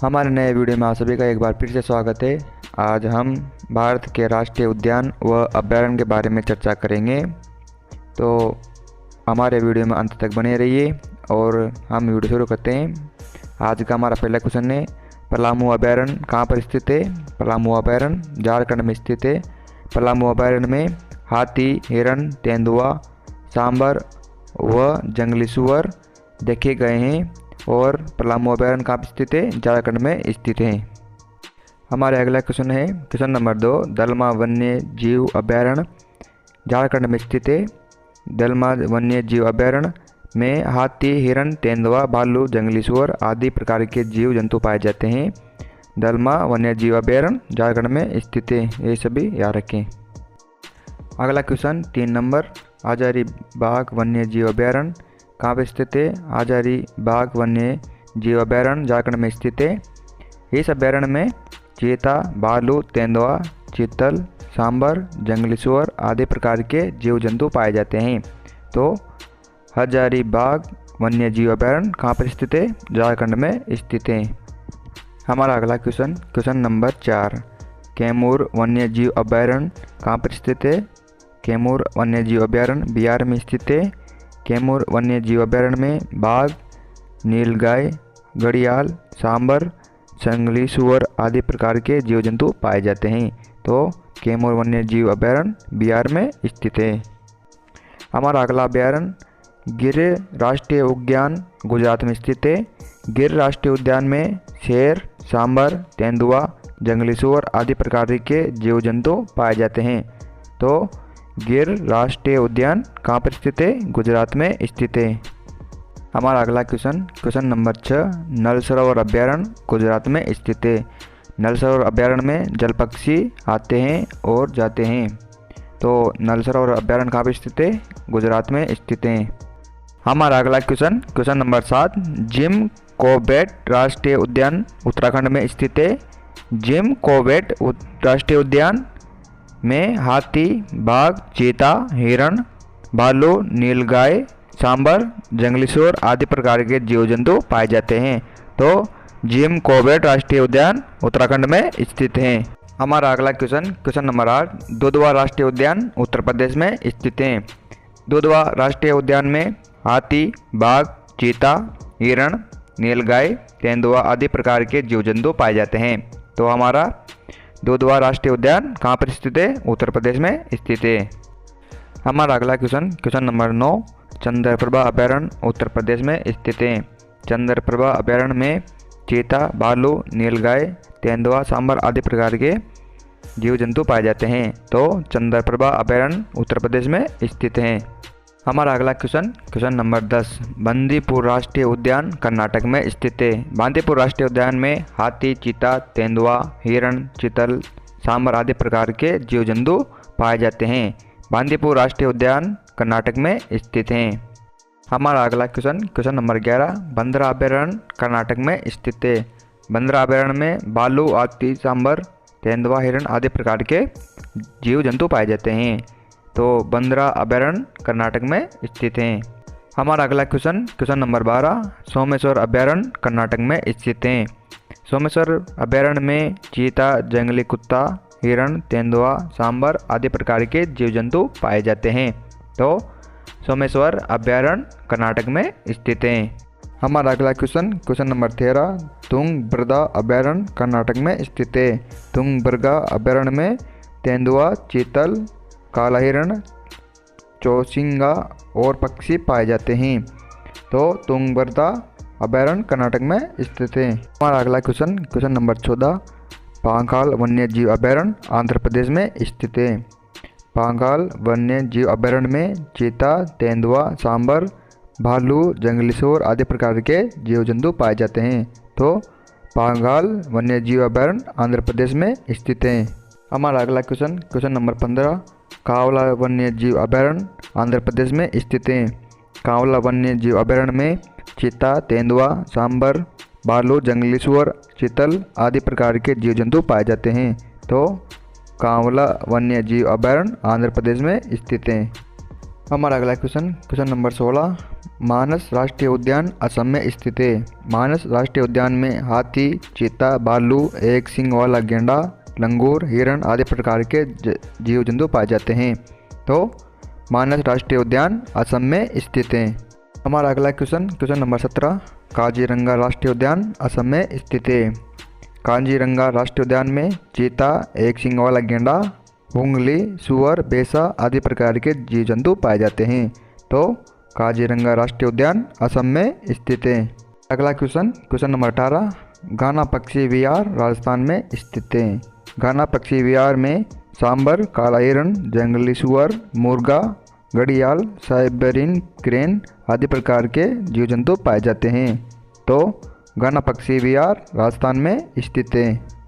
हमारे नए वीडियो में आप सभी का एक बार फिर से स्वागत है। आज हम भारत के राष्ट्रीय उद्यान व अभयारण्य के बारे में चर्चा करेंगे, तो हमारे वीडियो में अंत तक बने रहिए और हम वीडियो शुरू करते हैं। आज का हमारा पहला क्वेश्चन है, पलामू अभयारण्य कहाँ पर स्थित है? पलामू अभयारण्य झारखंड में स्थित है। पलामू अभयारण्य में हाथी, हिरण, तेंदुआ, सांबर व जंगली सुअर देखे गए हैं और पलामू अभयारण्य कहाँ स्थित है? झारखंड में स्थित है। हमारे अगला क्वेश्चन है क्वेश्चन नंबर 2, दलमा वन्य जीव अभयारण्य झारखंड में स्थित है। दलमा वन्य जीव अभयारण्य में हाथी, हिरण, तेंदुआ, भालू, जंगली सुअर आदि प्रकार के जीव जंतु पाए जाते हैं। दलमा वन्य जीव अभयारण्य झारखंड में स्थित है, ये सभी याद रखें। अगला क्वेश्चन 3 नंबर, हजारी बाग वन्य जीव अभयारण्य कहाँ पर स्थित है? हजारी बाग वन्य जीव अभयारण्य झारखंड में स्थित है। इस अभयारण्य में चीता, भालू, तेंदुआ, चीतल, सांबर, जंगली सुअर आदि प्रकार के जीव जंतु पाए जाते हैं। तो हजारी बाग वन्य जीव अभयारण्य कहाँ पर स्थित है? झारखंड में स्थित है। हमारा अगला क्वेश्चन नंबर 4, कैमूर वन्य जीव अभयारण्य कहाँ पर स्थित है? कैमूर वन्य जीव अभयारण्य बिहार में स्थित है। कैमूर वन्य जीव अभयारण्य में बाघ, नीलगाय, घड़ियाल, सांबर, जंगली सुअर आदि प्रकार के जीव जंतु पाए जाते हैं। तो कैमूर वन्य जीव अभयारण्य बिहार में स्थित है। हमारा अगला अभयारण्य गिर राष्ट्रीय उद्यान गुजरात में स्थित है। गिर राष्ट्रीय उद्यान में शेर, सांबर, तेंदुआ, जंगली सुअर आदि प्रकार के जीव जंतु पाए जाते हैं। तो गिर राष्ट्रीय उद्यान कहाँ पर स्थित है? गुजरात में स्थित है। हमारा अगला क्वेश्चन नंबर 6, नल सरोवर अभयारण्य गुजरात में स्थित है। नल सरोवर अभयारण्य में जल पक्षी आते हैं और जाते हैं। तो नल सरोवर अभयारण्य कहाँ पर स्थित है? गुजरात में स्थित है। हमारा अगला क्वेश्चन नंबर 7, जिम कॉर्बेट राष्ट्रीय उद्यान उत्तराखंड में स्थित है। जिम कॉर्बेट राष्ट्रीय उद्यान में हाथी, बाघ, चीता, हिरण, भालू, नीलगाय, सांबर, जंगली सुअर आदि प्रकार के जीव जंतु पाए जाते हैं। तो जिम कॉर्बेट राष्ट्रीय उद्यान उत्तराखंड में स्थित है। हमारा अगला क्वेश्चन नंबर 8, दुधवा राष्ट्रीय उद्यान उत्तर प्रदेश में स्थित है। दुधवा राष्ट्रीय उद्यान में हाथी, बाघ, चीता, हिरण, नीलगाय, तेंदुआ आदि प्रकार के जीव जंतु पाए जाते हैं। तो हमारा दुधवा राष्ट्रीय उद्यान कहाँ पर स्थित है? उत्तर प्रदेश में स्थित है। हमारा अगला क्वेश्चन नंबर 9, चंद्रप्रभा अभयारण्य उत्तर प्रदेश में स्थित है। चंद्रप्रभा अभयारण्य में चीता, भालू, नीलगाय, तेंदुआ, सांबर आदि प्रकार के जीव जंतु पाए जाते हैं। तो चंद्रप्रभा अभयारण्य उत्तर प्रदेश में स्थित है। हमारा अगला क्वेश्चन नंबर 10, बंदीपुर राष्ट्रीय उद्यान कर्नाटक में स्थित है। बंदीपुर राष्ट्रीय उद्यान में हाथी, चीता, तेंदुआ, हिरण, चीतल, सांबर आदि प्रकार के जीव जंतु पाए जाते हैं। बंदीपुर राष्ट्रीय उद्यान कर्नाटक में स्थित है। हमारा अगला क्वेश्चन नंबर 11, बंदरा अभयारण्य कर्नाटक में स्थित है। बंदरा अभयारण्य में भालू, हाथी, सांबर, तेंदुआ, हिरण आदि प्रकार के जीव जंतु पाए जाते हैं। तो बंदरा अभयारण्य कर्नाटक में स्थित है। हमारा अगला क्वेश्चन नंबर 12, सोमेश्वर अभयारण्य कर्नाटक में स्थित है। सोमेश्वर अभयारण्य में चीता, जंगली कुत्ता, हिरण, तेंदुआ, सांबर आदि प्रकार के जीव जंतु पाए जाते हैं। तो सोमेश्वर अभयारण्य कर्नाटक में स्थित है। हमारा अगला क्वेश्चन नंबर 13, तुंगभद्रा अभयारण्य कर्नाटक में स्थित है। तुंगभद्रा अभयारण्य में तेंदुआ, चीतल, काला हिरण, चौसिंगा और पक्षी पाए जाते हैं। तो तुंगभद्रा अभयारण्य कर्नाटक में स्थित है। हमारा अगला क्वेश्चन नंबर 14, पांगाल वन्य जीव अभयारण्य आंध्र प्रदेश में स्थित है। पांगाल वन्य जीव अभयारण्य में चीता, तेंदुआ, सांबर, भालू, जंगली सुअर आदि प्रकार के जीव जंतु पाए जाते हैं। तो पांगाल वन्य जीव अभयारण्य आंध्र प्रदेश में स्थित है। हमारा अगला क्वेश्चन नंबर 15, कांवला वन्य जीव अभयारण्य आंध्र प्रदेश में स्थित है। कांवला वन्य जीव अभयारण्य में चीता, तेंदुआ, सांबर, भालू, जंगली सुअर, चीतल आदि प्रकार के जीव जंतु पाए जाते हैं। तो कांवला वन्य जीव अभयारण्य आंध्र प्रदेश में स्थित है। हमारा अगला क्वेश्चन नंबर 16। मानस राष्ट्रीय उद्यान असम में स्थित है। मानस राष्ट्रीय उद्यान में हाथी, चीता, भालू, एक सींग वाला गेंडा, लंगूर, हिरण आदि प्रकार के जीव जंतु पाए जाते हैं। तो मानस राष्ट्रीय उद्यान असम में स्थित है। हमारा अगला क्वेश्चन नंबर 17। काजीरंगा राष्ट्रीय उद्यान असम में स्थित है। काजीरंगा राष्ट्रीय उद्यान में चीता, एक सींग वाला गेंडा, हुंगली, सुअर, बेसा आदि प्रकार के जीव जंतु पाए जाते हैं। तो काजीरंगा राष्ट्रीय उद्यान असम में स्थित है। अगला क्वेश्चन नंबर 18। घाना पक्षी विहार राजस्थान में स्थित है। घाना पक्षी विहार में सांबर, काला हिरण, जंगली सुअर, मुर्गा, घड़ियाल, साइबेरियन क्रेन आदि प्रकार के जीव जंतु पाए जाते हैं। तो घाना पक्षी विहार राजस्थान में स्थित है।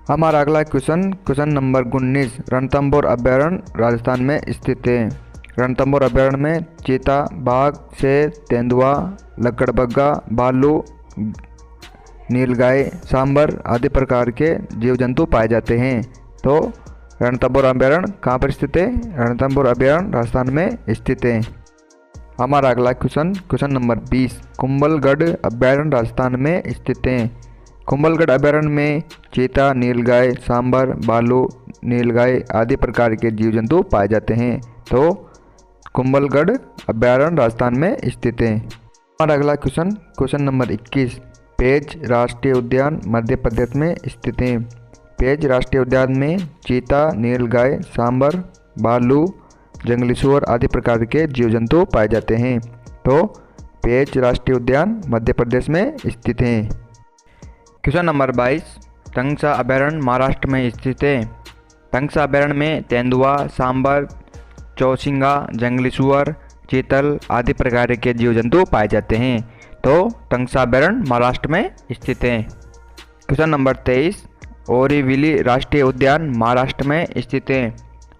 हमारा अगला क्वेश्चन नंबर 19। रणथंभौर अभयारण्य राजस्थान में स्थित है। रणथंभौर अभयारण्य में चीता, बाघ, शेर, तेंदुआ, लकड़बग्गा, भालू, नीलगाय, सांबर आदि प्रकार के जीव जंतु पाए जाते हैं। तो रणथंभौर अभयारण्य कहाँ पर स्थित है? रणथंभौर अभयारण्य राजस्थान में स्थित है। हमारा अगला क्वेश्चन नंबर 20। कुंभलगढ़ अभयारण्य राजस्थान में स्थित है। कुंभलगढ़ अभयारण्य में चीता, नीलगाय, सांबर, भालू, नीलगाय आदि प्रकार के जीव जंतु पाए जाते हैं। तो कुंभलगढ़ अभयारण्य राजस्थान में स्थित है। हमारा अगला क्वेश्चन नंबर 21। पेंच राष्ट्रीय उद्यान मध्य प्रदेश में स्थित है। पेंच राष्ट्रीय उद्यान में चीता, नीलगाय, सांबर, भालू, जंगली सुअर आदि प्रकार के जीव जंतु पाए जाते हैं। तो पेंच राष्ट्रीय उद्यान मध्य प्रदेश में स्थित है। Question number 22। तंगसा अभयारण्य महाराष्ट्र में स्थित है। तंगसा अभयारण्य में तेंदुआ, सांबर, चौसिंगा, जंगली सुअर, चीतल आदि प्रकार के जीव जंतु पाए जाते हैं। तो तंगसा अभयारण्य महाराष्ट्र में स्थित है। Question number 23। ओरीविली राष्ट्रीय उद्यान महाराष्ट्र में स्थित है।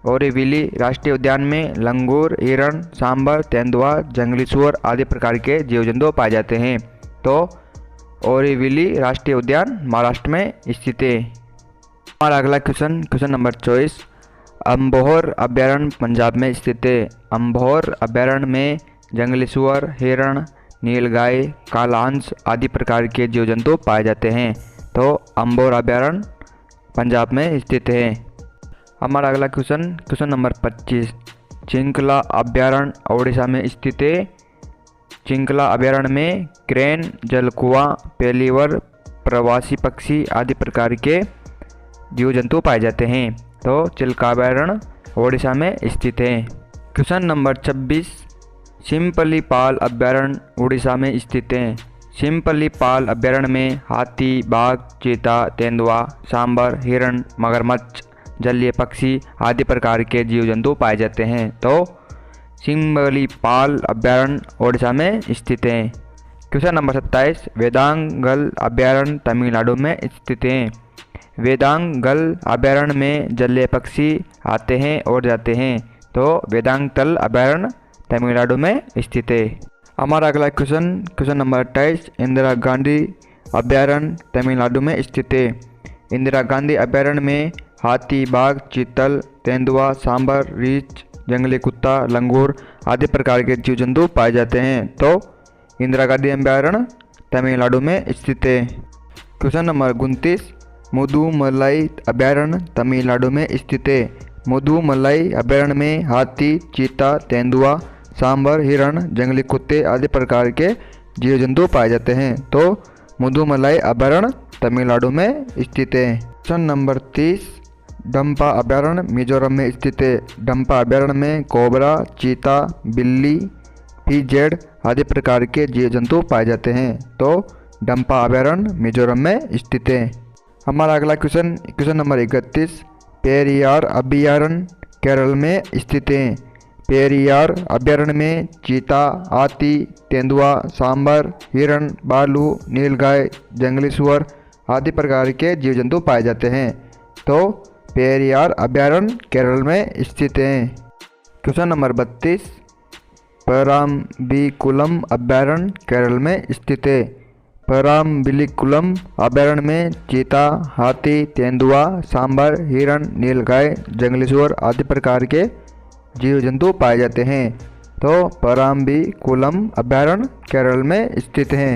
ओरीविली राष्ट्रीय उद्यान में लंगूर, हिरण, सांबर, तेंदुआ, जंगली सुअर आदि प्रकार के जीव जंतु पाए जाते हैं। तो ओरीविली राष्ट्रीय उद्यान महाराष्ट्र में स्थित है। हमारा अगला क्वेश्चन नंबर 24। अम्बोहर अभयारण्य पंजाब में स्थित है। अम्बोहर अभयारण्य में जंगली सुअर, हिरण, नीलगाय, कालांश आदि प्रकार के जीव जंतु पाए जाते हैं। तो अम्बोहर अभयारण्य पंजाब में स्थित है। हमारा अगला क्वेश्चन नंबर 25। चिंकला अभयारण्य ओडिशा में स्थित है। चिंकला अभयारण्य में क्रेन, जलकुआ, पेलीवर, प्रवासी पक्षी आदि प्रकार के जीव जंतु पाए जाते हैं। तो चिल्का अभयारण्य ओडिशा में स्थित है। Question number 26। सिंपलीपाल अभयारण्य उड़ीसा में स्थित है। सिंपलीपाल अभयारण्य में हाथी, बाघ, चीता, तेंदुआ, सांबर, हिरण, मगरमच्छ, जलीय पक्षी आदि प्रकार के जीव जंतु पाए जाते हैं। तो सिंपलीपाल अभयारण्य ओडिशा में स्थित है। Question number 27। वेदांगल अभयारण्य तमिलनाडु में स्थित है। वेदांगल अभयारण्य में जलीय पक्षी आते हैं और जाते हैं। तो वेदांगल अभयारण्य तमिलनाडु में स्थित है। हमारा अगला क्वेश्चन नंबर 28। इंदिरा गांधी अभयारण्य तमिलनाडु में स्थित है। इंदिरा गांधी अभयारण्य में हाथी, बाघ, चीतल, तेंदुआ, सांबर, रीछ, जंगली कुत्ता, लंगूर आदि प्रकार के जीव जंतु पाए जाते हैं। तो इंदिरा गांधी अभयारण्य तमिलनाडु में स्थित है। Question number 29। मुदुमलाई अभयारण्य तमिलनाडु में स्थित है। मुदुमलाई अभयारण्य में हाथी, चीता, तेंदुआ, सांबर, हिरण, जंगली कुत्ते आदि प्रकार के जीव जंतु पाए जाते हैं। तो मुदुमलाई अभयारण्य तमिलनाडु में स्थित है। Question number 30। डंपा अभयारण्य मिजोरम में स्थित है। डंपा अभयारण्य में कोबरा, चीता, बिल्ली, पीजेड आदि प्रकार के जीव जंतु पाए जाते हैं। तो डंपा अभयारण्य मिजोरम में स्थित है। हमारा अगला क्वेश्चन नंबर 31। पेरियार अभयारण्य केरल में स्थित है। पेरियार अभयारण्य में चीता, हाथी, तेंदुआ, सांबर, हिरण, भालू, नीलगाय, जंगली सुअर आदि प्रकार के जीव जंतु पाए जाते हैं। तो पेरियार अभयारण्य केरल में स्थित है। Question number 32। पराम्बिकुलम अभयारण्य केरल में स्थित है। पराम्बिकुलम अभयारण्य में चीता, हाथी, तेंदुआ, सांबर, हिरण, नीलगाय, जंगली सुअर आदि प्रकार के जीव जंतु पाए जाते हैं। तो पराम्बीकुलम अभयारण्य केरल में स्थित है।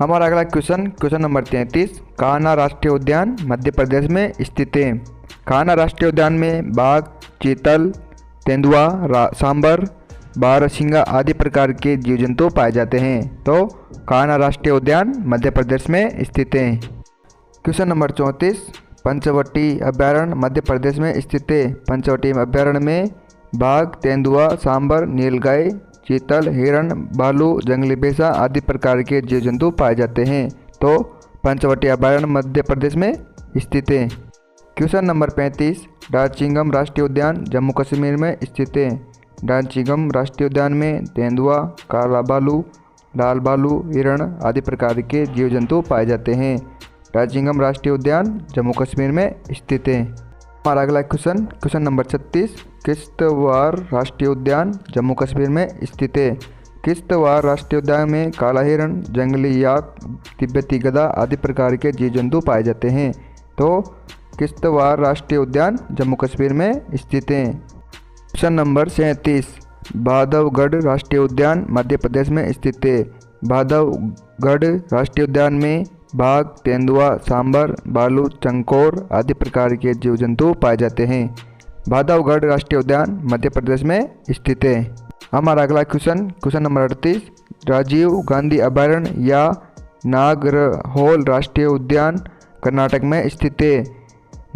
हमारा अगला क्वेश्चन नंबर 33, कान्हा राष्ट्रीय उद्यान मध्य प्रदेश में स्थित है। कान्हा राष्ट्रीय उद्यान में बाघ, चीतल, तेंदुआ, सांबर, बारहसिंगा आदि प्रकार के जीव जंतु पाए जाते हैं। तो कान्हा राष्ट्रीय उद्यान मध्य प्रदेश में स्थित है। क्वेश्चन नंबर 34, पंचवटी अभयारण्य मध्य प्रदेश में स्थित है। पंचवटी अभयारण्य में बाघ, तेंदुआ, सांबर, नीलगाय, चीतल, हिरण, भालू, जंगली भैंसा आदि प्रकार के जीव जंतु पाए जाते हैं। तो पंचवटी अभयारण्य मध्य प्रदेश में स्थित है। क्वेश्चन नंबर 35, डांचीगम राष्ट्रीय उद्यान जम्मू कश्मीर में स्थित है। डांचीगम राष्ट्रीय उद्यान में तेंदुआ, काला भालू, लाल भालू, हिरण आदि प्रकार के जीव जंतु पाए जाते हैं। डांचीगम राष्ट्रीय उद्यान जम्मू कश्मीर में स्थित है। हमारा अगला क्वेश्चन नंबर 36, किश्तवाड़ राष्ट्रीय उद्यान जम्मू कश्मीर में स्थित है। किश्तवाड़ राष्ट्रीय उद्यान में काला हिरण, जंगली याक, तिब्बती गधा आदि प्रकार के जीव जंतु पाए जाते हैं। तो किश्तवाड़ राष्ट्रीय उद्यान जम्मू कश्मीर में स्थित है। क्वेश्चन नंबर 37, बांधवगढ़ राष्ट्रीय उद्यान मध्य प्रदेश में स्थित है। बांधवगढ़ राष्ट्रीय उद्यान में बाघ, तेंदुआ, सांबर, भालू, चंकोर आदि प्रकार के जीव जंतु पाए जाते हैं। बांधवगढ़ राष्ट्रीय उद्यान मध्य प्रदेश में स्थित है। हमारा अगला क्वेश्चन नंबर 38, राजीव गांधी अभयारण्य या नागरहोल राष्ट्रीय उद्यान कर्नाटक में स्थित है।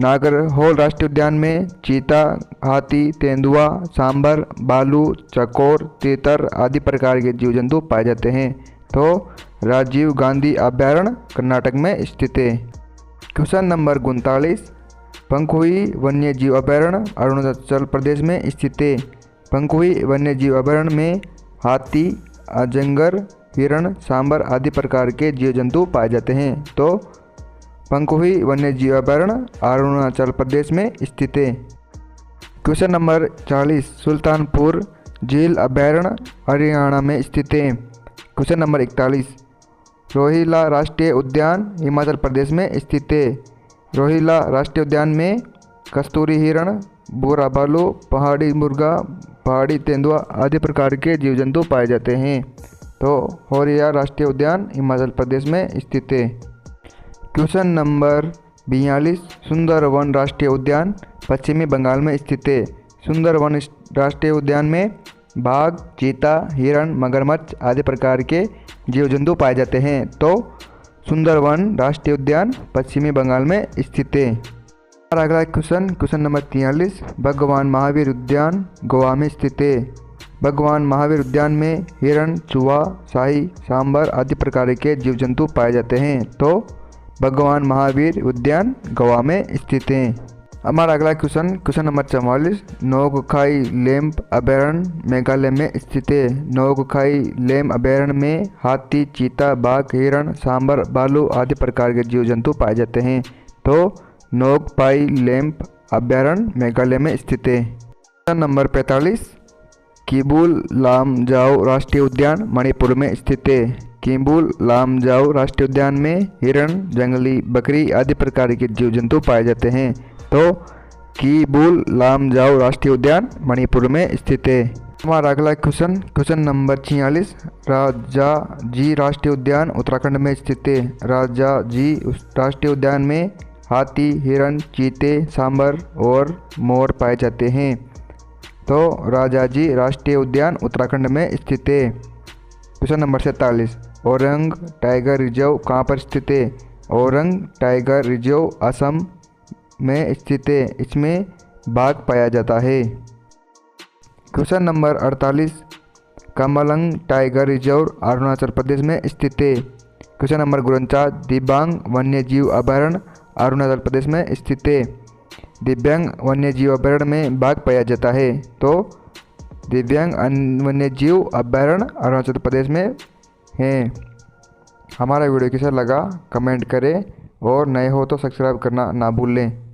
नागरहोल राष्ट्रीय उद्यान में चीता, हाथी, तेंदुआ, सांबर, भालू, चकोर, तीतर आदि प्रकार के जीव जंतु पाए जाते हैं। तो राजीव गांधी अभयारण्य कर्नाटक में स्थित है। क्वेश्चन नंबर 39, पंखुई वन्यजीव अभयारण्य अरुणाचल प्रदेश में स्थित है। पंखुई वन्यजीव अभयारण्य में हाथी, अजंगर, हिरण, सांबर आदि प्रकार के जीव जंतु पाए जाते हैं। तो पंखुई वन्यजीव अभयारण्य अरुणाचल प्रदेश में स्थित है। क्वेश्चन नंबर 40, सुल्तानपुर झील अभयारण्य हरियाणा में स्थित है। क्वेश्चन नंबर 41, रोहिला राष्ट्रीय उद्यान हिमाचल प्रदेश में स्थित है। रोहिला राष्ट्रीय उद्यान में कस्तूरी हिरण, भूरा भालू, पहाड़ी मुर्गा, पहाड़ी तेंदुआ आदि प्रकार के जीव जंतु पाए जाते हैं। तो रोहिला राष्ट्रीय उद्यान हिमाचल प्रदेश में स्थित है। क्वेश्चन नंबर 42, सुंदरवन राष्ट्रीय उद्यान पश्चिमी बंगाल में स्थित है। सुंदरवन राष्ट्रीय उद्यान में बाघ, चीता, हिरण, मगरमच्छ आदि प्रकार के जीव जंतु पाए जाते हैं। तो सुंदरवन राष्ट्रीय उद्यान पश्चिमी बंगाल में स्थित है। और अगला क्वेश्चन नंबर 43, भगवान महावीर उद्यान गोवा में स्थित है। भगवान महावीर उद्यान में हिरण, चूहा, शाही, सांबर आदि प्रकार के जीव जंतु पाए जाते हैं। तो भगवान महावीर उद्यान गोवा में स्थित है। हमारा अगला क्वेश्चन नंबर 44, नोगखाई लेम्प अभयारण्य मेघालय में स्थित है। नोगखाई लेम्प अभयारण्य में हाथी, चीता, बाघ, हिरण, सांबर, भालू आदि प्रकार के जीव जंतु पाए जाते हैं। तो नोगखाई लेम्प अभयारण्य मेघालय में स्थित है। क्वेश्चन नंबर 45, किबुल लामजाओ राष्ट्रीय उद्यान मणिपुर में स्थित है। किबुल लामजाओ राष्ट्रीय उद्यान में हिरण, जंगली बकरी आदि प्रकार के जीव जंतु पाए जाते हैं। तो किबुल लामजाओ राष्ट्रीय उद्यान मणिपुर में स्थित है। हमारा अगला क्वेश्चन नंबर 46, राजाजी राष्ट्रीय उद्यान उत्तराखंड में स्थित है। राजाजी राष्ट्रीय उद्यान में हाथी, हिरण, चीते, सांबर और मोर पाए जाते हैं। तो राजाजी राष्ट्रीय उद्यान उत्तराखंड में स्थित है। Question number 47, Orang tiger reserve कहाँ पर स्थित है। औरंग टाइगर रिजर्व असम में स्थित है। इसमें बाघ पाया जाता है। Question number 48, Kamlang tiger reserve Arunachal Pradesh में स्थित है। क्वेश्चन नंबर 49, दिबांग वन्यजीव अभयारण्य अरुणाचल प्रदेश में स्थित है। दिव्यांग वन्यजीव अभयारण्य में बाघ पाया जाता है। तो दिव्यांग वन्यजीव अभयारण्य अरुणाचल प्रदेश में है। हमारा वीडियो कैसा लगा कमेंट करें और नए हो तो सब्सक्राइब करना ना भूलें।